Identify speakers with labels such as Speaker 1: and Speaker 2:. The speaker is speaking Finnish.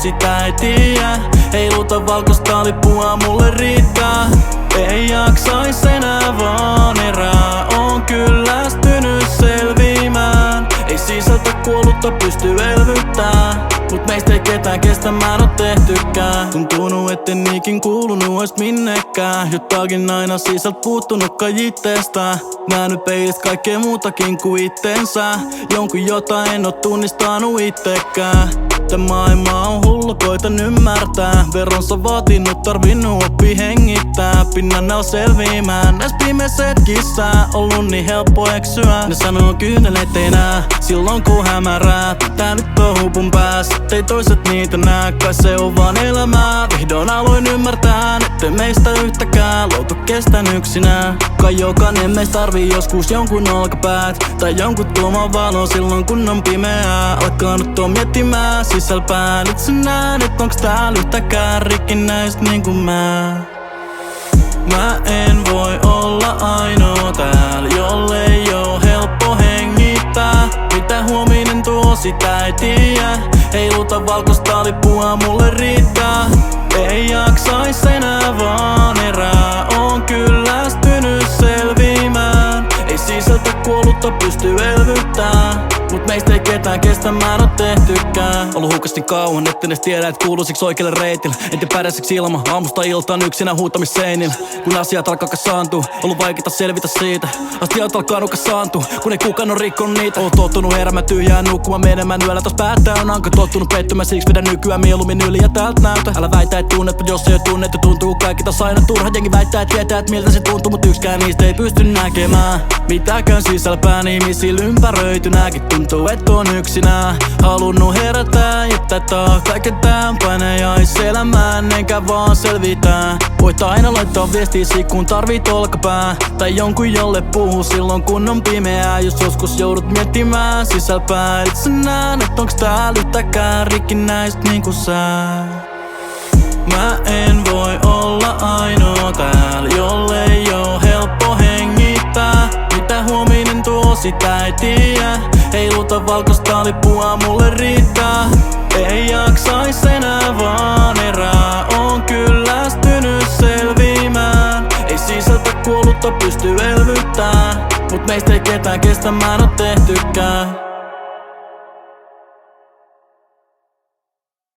Speaker 1: sitä ei tiedä. Heiluta valkoista lippua, mulle riittää. Ei jaksais enää vaan erää. Oon kyllästynyt selviämään. Ei sisältä kuollutta pysty elvyttää. Mut meistä ei ketään kestämään oo tehtykään. Tuntunut etten ikin kuulunut ois minnekään. Jotakin aina sisältä puuttunutkaan ittestä. Nähnyt peilistä kaikkea muutakin kuin itsensä. Jonkun jota en oo tunnistanut ittekään. Tää maailma on hullu, koitan ymmärtää. Veronsa vaatinut, tarvinnut oppi hengittää. Pinnalla selviämään näis pimeässä hetkissä. Ollut niin helppo eksyä. Ne sanoo kyyneleet ei nää silloin kun hämärää. Tää nyt on hupun päässä, ei toiset niitä nää. Kai se on vaan elämää. Vihdoin aloin ymmärtää, ettei meistä yhtäkään loutu kestän yksinään. Kai jokainen meistä tarvii joskus jonkun olkapäät. Tai jonkun tuoman valon silloin kun on pimeää. Alkanut on miettimään sisälpäin. Itse näen, et onks täällä yhtäkään rikkinäistä niinku mä. Mä en voi olla ainoa täällä, jollei oo helppo hengittää. Mitä huominen tuo, sitä ei tiedä. Heiluta valkoista lippua, mulle riittää. Ei jaksais enää vaan erää. Oon kyllästynyt selviämään. Ei sisältä kuollutta pysty elvyttää. Mut meistä ei ketään kestämään oo tehtykään. Ollut hukasti kauan, etten edes tiedä et kuuluisiks oikealle reitille. Entin pärjäsiks ilma, aamusta iltaan yksinä huutamisseinillä. Kun asiat alkaa kasaantua, ollut vaikeeta selvitä siitä. Astiat alkaa kasaantua, kun ei kukaan oo rikkonut niitä. Oon tottunut heräämään tyhjään nukkumaan menemään yöllä. Tos päättää on anka tottunut pettymään, siksi vedän nykyään mieluummin yli ja täältä näytä. Älä väitä et tunnetpa, jos ei oo tunnettu, tuntuu kaikki taas aina turha. Jengi väittää et tietää et miltä se tuntuu, mut ykskään niistä ei pysty näkemään. Mitäkään sisälpäin ihmisillä ympäröitynääkin tuntuu et on yksinään. Halunnut herätä, jättää taas kaiken tän painajais elämään. Enkä vaan selvitään. Voit aina laittaa viestiisi kun tarvit olkapää. Tai jonkun jolle puhuu silloin kun on pimeää. Jos joskus joudut miettimään sisälpäin. Itse näen et onks täällä yhtäkään rikkinäistä niinku sä. Mä en voi olla ainoa täällä, jollei oo helppo hengittää. Mitä huominen tuo, sitä ei tiedä. Heiluta valkoista lippua, mulle riittää. Ei jaksais enää vaan erää. Oon kyllästynyt selviämään. Ei sisältä kuollutta pysty elvyttää. Mut meistä ei ketään kestämään oo tehtykään.